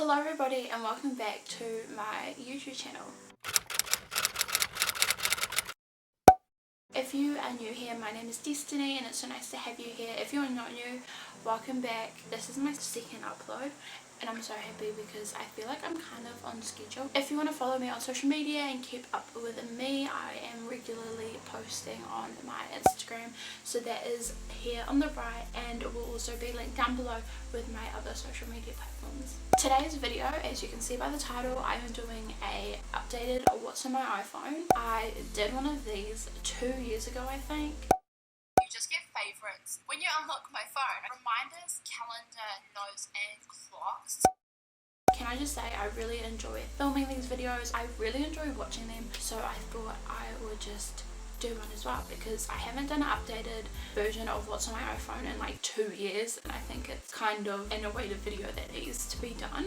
Hello everybody and welcome back to my YouTube channel. If you are new here, my name is Destiny and it's so nice to have you here. If you're not new, welcome back. This is my second upload and I'm so happy because I feel like I'm kind of on schedule. If you want to follow me on social media and keep up with me, I am regularly posting on my Instagram, so that is here on the right and it will also be linked down below with my other social media platforms. Today's video, as you can see by the title, I am doing a updated what's on my iPhone. I did one of these 2 years ago, I think. You just get favorites when you unlock my phone. Reminders, calendar, notes and clocks. Can I just say I really enjoy filming these videos. I really enjoy watching them, so I thought I would just do one as well because I haven't done an updated version of what's on my iPhone in like 2 years and I think it's kind of an awaited video that needs to be done.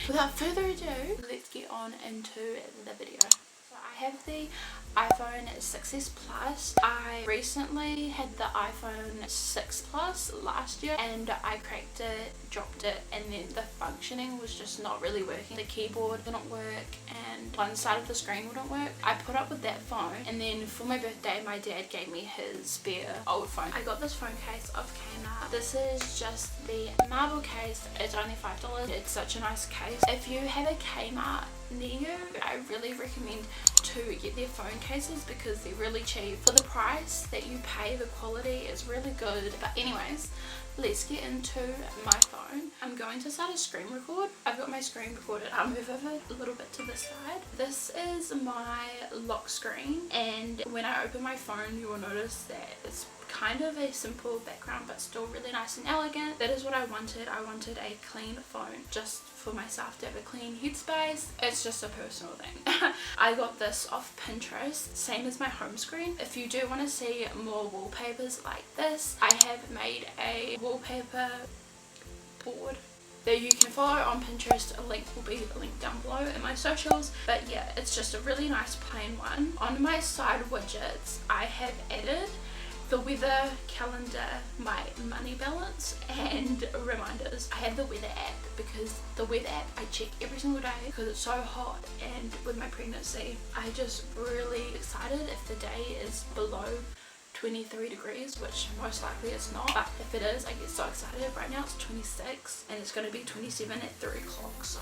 Without further ado, let's get on into the video. So I have the iPhone 6s Plus. I recently had the iPhone 6 Plus last year and I cracked it, dropped it, and then the functioning was just not really working. The keyboard didn't work and one side of the screen wouldn't work. I put up with that phone and then for my birthday my dad gave me his spare old phone. I got this phone case off Canon. This is just the marble case. It's only $5. It's such a nice case. If you have a Kmart near you, I really recommend to get their phone cases because they're really cheap. For the price that you pay, the quality is really good. But anyways, let's get into my phone. I'm going to start a screen record. I've got my screen recorded. I'll move over a little bit to the side. This is my lock screen, and when I open my phone you will notice that it's kind of a simple background but still really nice and elegant. That is what I wanted. I wanted a clean phone just for myself to have a clean headspace. It's just a personal thing. I got this off Pinterest, same as my home screen. If you do want to see more wallpapers like this, I have made a wallpaper board that you can follow on Pinterest. A link will be linked down below in my socials. But yeah, it's just a really nice plain one. On my side widgets I have added the weather, calendar, my money balance and reminders. I have the weather app because the weather app I check every single day because it's so hot, and with my pregnancy I just really excited if the day is below 23 degrees, which most likely it's not, but if it is I get so excited. Right now it's 26 and it's going to be 27 at 3 o'clock. So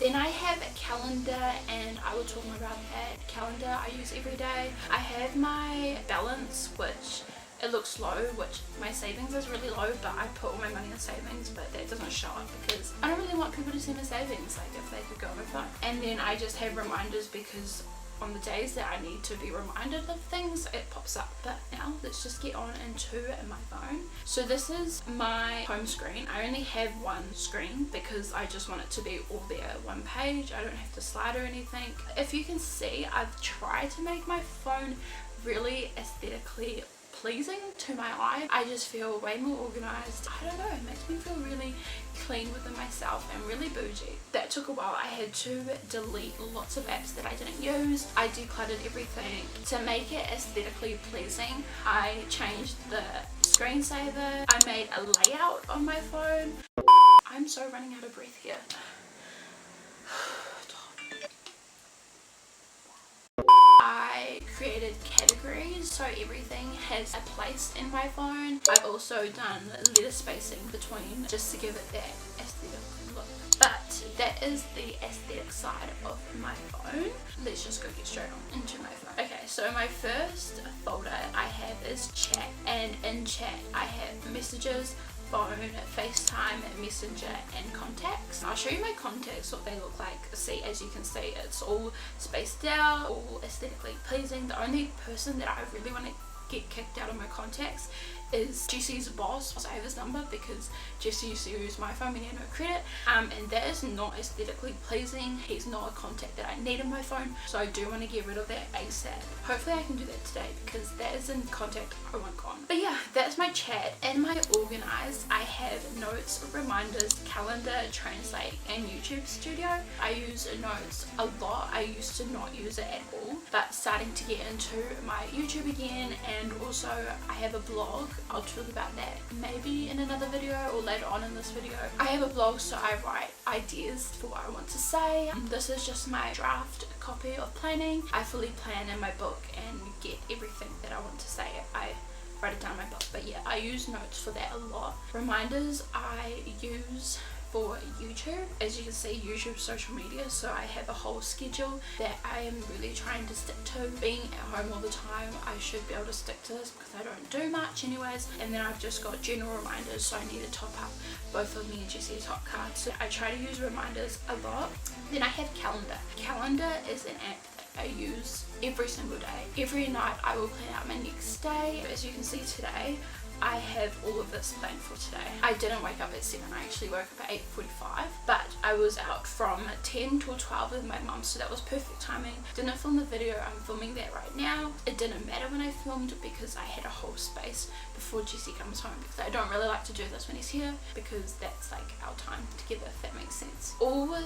then I have a calendar and I will talk more about that. Calendar I use every day. I have my balance, which it looks low, which my savings is really low, but I put all my money in savings, but that doesn't show up because I don't really want people to see my savings, like if they could go on my phone. And then I just have reminders because on the days that I need to be reminded of things it pops up. But now let's just get on into my phone. So this is my home screen. I only have one screen because I just want it to be all there, one page. I don't have to slide or anything. If you can see, I've tried to make my phone really aesthetically pleasing to my eye. I just feel way more organized. I don't know, it makes me feel really clean within myself and really bougie. That took a while. I had to delete lots of apps that I didn't use. I decluttered everything to make it aesthetically pleasing. I changed the screensaver. I made a layout on my phone. I'm so running out of breath here. I created categories so everything has a place in my phone. I've also done letter spacing between just to give it that aesthetic look. But that is the aesthetic side of my phone. Let's just go get straight on into my phone. Okay, so my first folder I have is chat, and in chat I have messages, phone, FaceTime, Messenger and contacts. I'll show you my contacts, what they look like. See, as you can see, it's all spaced out, all aesthetically pleasing. The only person that I really want to get kicked out of my contacts is Jesse's boss. I have his number because Jesse used to use my phone when he had no credit, and that is not aesthetically pleasing. He's not a contact that I need in my phone, so I do want to get rid of that ASAP. Hopefully I can do that today because that is in contact I want gone. But yeah, that's my chat. In my organized I have notes, reminders, calendar, translate and YouTube Studio. I use notes a lot. I used to not use it at all, but starting to get into my YouTube again, and also I have a blog I'll talk about that maybe in another video or later on in this video. I have a blog, so I write ideas for what I want to say. This is just my draft copy of planning. I fully plan in my book and get everything that I want to say. I write it down in my book, but yeah, I use notes for that a lot. Reminders I use for YouTube. As you can see, YouTube social media, so I have a whole schedule that I am really trying to stick to. Being at home all the time, I should be able to stick to this because I don't do much anyways. And then I've just got general reminders, so I need to top up both of me and Jesse's hot cards, so I try to use reminders a lot. Then I have Calendar. Calendar is an app I use every single day. Every night I will plan out my next day. As you can see today, I have all of this planned for today. I didn't wake up at 7, I actually woke up at 8:45, but I was out from 10 till 12 with my mum, so that was perfect timing. Didn't film the video, I'm filming that right now. It didn't matter when I filmed because I had a whole space before Jesse comes home, because I don't really like to do this when he's here because that's like our time together, if that makes sense. All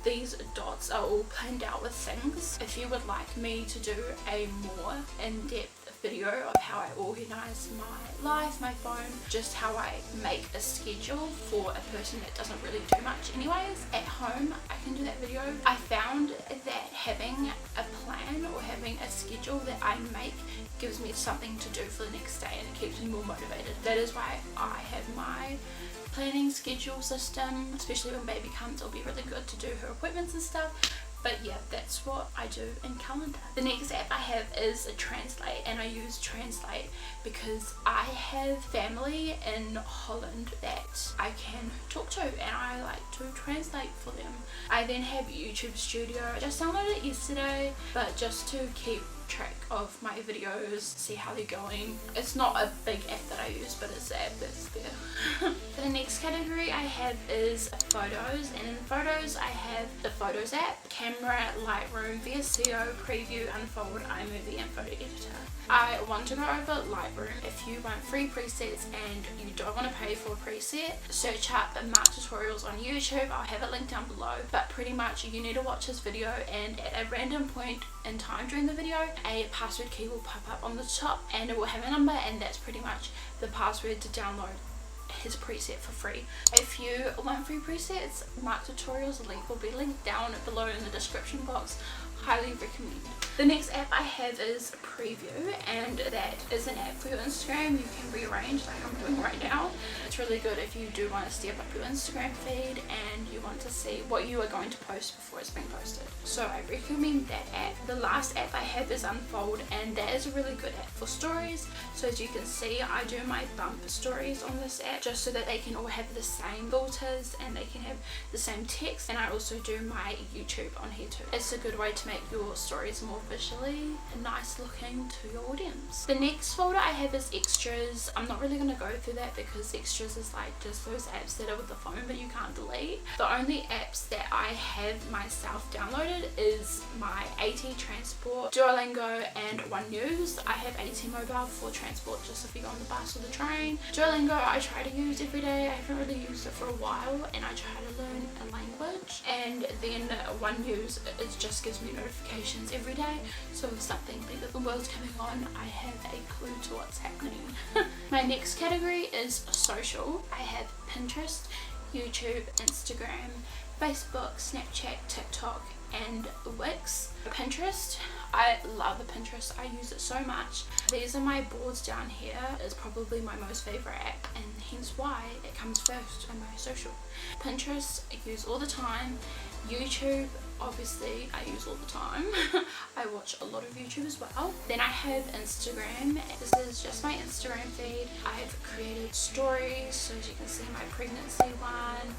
these dots are all planned out with things. If you would like me to do a more in-depth video of how I organize my life, my phone, just how I make a schedule for a person that doesn't really do much anyways at home, I can do that video. I found that having a plan or having a schedule that I make gives me something to do for the next day, and it keeps me more motivated. That is why I have my planning schedule system, especially when baby comes. It'll be really good to do her appointments and stuff. But yeah, that's what I do in Calendar. The next app I have is a Translate, and I use Translate because I have family in Holland that I can talk to, and I like to translate for them. I then have YouTube Studio. I just downloaded it yesterday, but just to keep track of my videos, see how they're going. It's not a big app that I use, but it's an app that's there. The next category I have is photos, and in photos I have the Photos app, Camera, Lightroom, VSCO, Preview, Unfold, iMovie, and Photo Editor. I want to go over Lightroom. If you want free presets and you don't want to pay for a preset, search up Mark Tutorials on YouTube. I'll have it linked down below, but pretty much you need to watch this video, and at a random point in time during the video, a password key will pop up on the top and it will have a number, and that's pretty much the password to download his preset for free. If you want free presets, Mark Tutorials link will be linked down below in the description box. Highly recommend. The next app I have is Preview, and that is an app for your Instagram. You can rearrange like I'm doing right now. It's really good if you do want to step up your Instagram feed and you want to see what you are going to post before it's being posted. So I recommend that app. The last app I have is Unfold, and that is a really good app for stories. So as you can see, I do my bump stories on this app just so that they can all have the same filters and they can have the same text, and I also do my YouTube on here too. It's a good way to make your stories more visually nice looking to your audience. The next folder I have is extras. I'm not really going to go through that because extras is like just those apps that are with the phone but you can't delete. The only apps that I have myself downloaded is my AT Transport, Duolingo, and One News. I have AT Mobile for transport, just if you go on the bus or the train. Duolingo I try to use every day. I haven't really used it for a while, and I try to learn a language. And then One News, it just gives me notifications every day, so if something big of the world's coming on, I have a clue to what's happening. My next category is social. I have Pinterest, YouTube, Instagram, Facebook, Snapchat, TikTok, and Wix. Pinterest, I love the Pinterest. I use it so much. These are my boards down here. It's probably my most favorite app, and hence why it comes first in my social. Pinterest I use all the time. YouTube, obviously I use all the time. I watch a lot of YouTube as well. Then I have Instagram. This is just my Instagram feed. I have created stories, so as you can see my pregnancy one.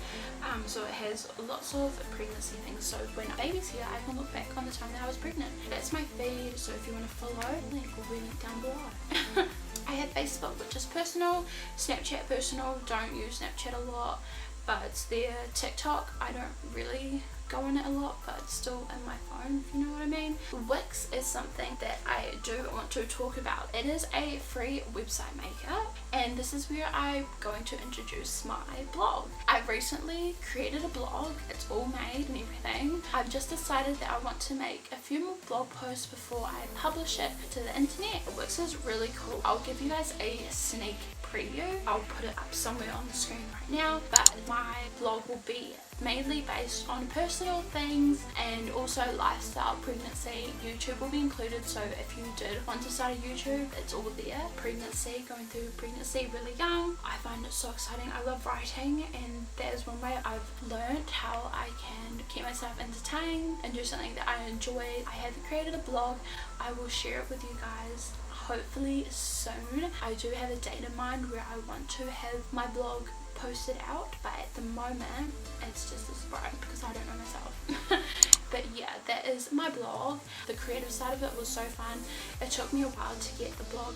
So it has lots of pregnancy things, so when baby's here I can look back on the time that I was pregnant. That's my feed, so if you want to follow, link will be linked down below. I have Facebook, which is personal. Snapchat personal. Don't use Snapchat a lot, but it's there. TikTok I don't really go on it a lot, but it's still in my phone, if you know what I mean. Wix is something that I do want to talk about. It is a free website maker, and this is where I'm going to introduce my blog. I've recently created a blog. It's all made and everything. I've just decided that I want to make a few more blog posts before I publish it to the internet. Wix is really cool. I'll give you guys a sneak preview. I'll put it up somewhere on the screen right now, but my blog will be mainly based on personal things and also lifestyle. Pregnancy, YouTube will be included, so if you did want to start a YouTube, it's all there. Pregnancy, going through pregnancy really young, I find it so exciting. I love writing, and that is one way I've learned how I can keep myself entertained and do something that I enjoy. I have created a blog. I will share it with you guys hopefully soon. I do have a date in mind where I want to have my blog posted out, but at the moment it's just a surprise because I don't know myself. But yeah, that is my blog. The creative side of it was so fun. It took me a while to get the blog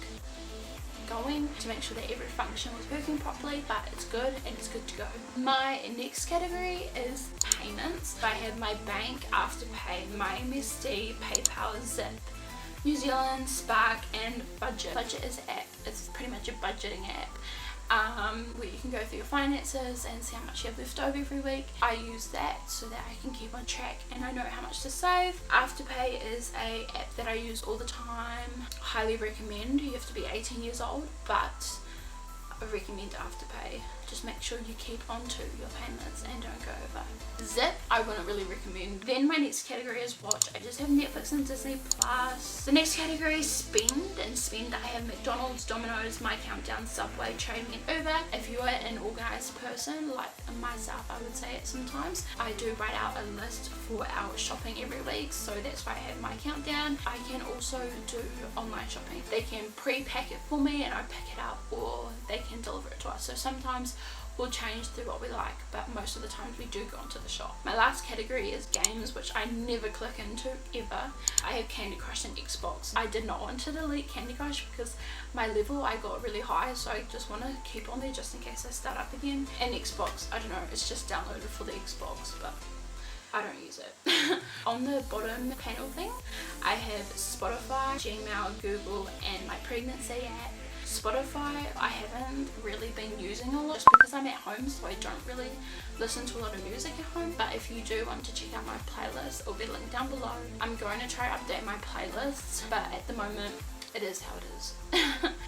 going, to make sure that every function was working properly, but it's good and it's good to go. My next category is payments. I have my bank, Afterpay, my MSD, PayPal, Zip, New Zealand, Spark, and Budget. Budget is an app. It's pretty much a budgeting app where you can go through your finances and see how much you have left over every week. I use that so that I can keep on track and I know how much to save. Afterpay is an app that I use all the time. Highly recommend. You have to be 18 years old, but I recommend Afterpay. Just make sure you keep onto your payments and don't go over. Zip, I wouldn't really recommend. Then my next category is watch. I just have Netflix and Disney Plus. The next category is spend, and spend I have McDonald's, Domino's, My Countdown, Subway, Train and Uber. If you are an organized person like myself, I would say it sometimes, I do write out a list for our shopping every week, so that's why I have My Countdown. I can also do online shopping. They can pre-pack it for me and I pick it up, or they can deliver it to us. So sometimes we'll change through what we like, but most of the times we do go into the shop. My last category is games, which I never click into ever. I have Candy Crush and Xbox. I did not want to delete Candy Crush because my level I got really high, so I just want to keep on there just in case I start up again. And Xbox, I don't know, it's just downloaded for the Xbox, but I don't use it. On the bottom panel thing, I have Spotify, Gmail, Google, and my pregnancy app. Spotify I haven't really been using a lot just because I'm at home, so I don't really listen to a lot of music at home. But if you do want to check out my playlist, it'll be linked down below. I'm going to try to update my playlists, but at the moment it is how it is.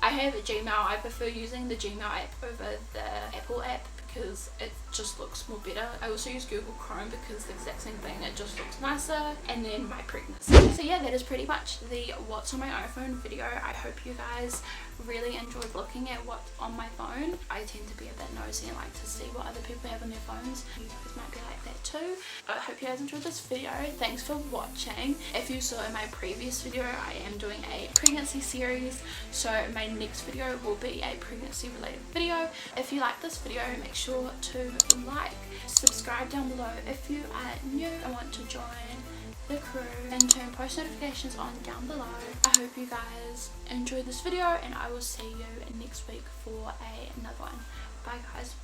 I have a Gmail. I prefer using the Gmail app over the Apple app because it just looks more better. I also use Google Chrome because the exact same thing, it just looks nicer. And then my pregnancy. So yeah, that is pretty much the what's on my iPhone video. I hope you guys really enjoyed looking at what's on my phone. I tend to be a bit nosy and like to see what other people have on their phones. You guys might be like that too. I hope you guys enjoyed this video. Thanks for watching. If you saw in my previous video, I am doing a pregnancy series, so my next video will be a pregnancy related video. If you like this video, make sure to like, subscribe down below if you are new and want to join the crew, and turn post notifications on down below. I hope you guys enjoyed this video, and I will see you next week for another one. Bye guys.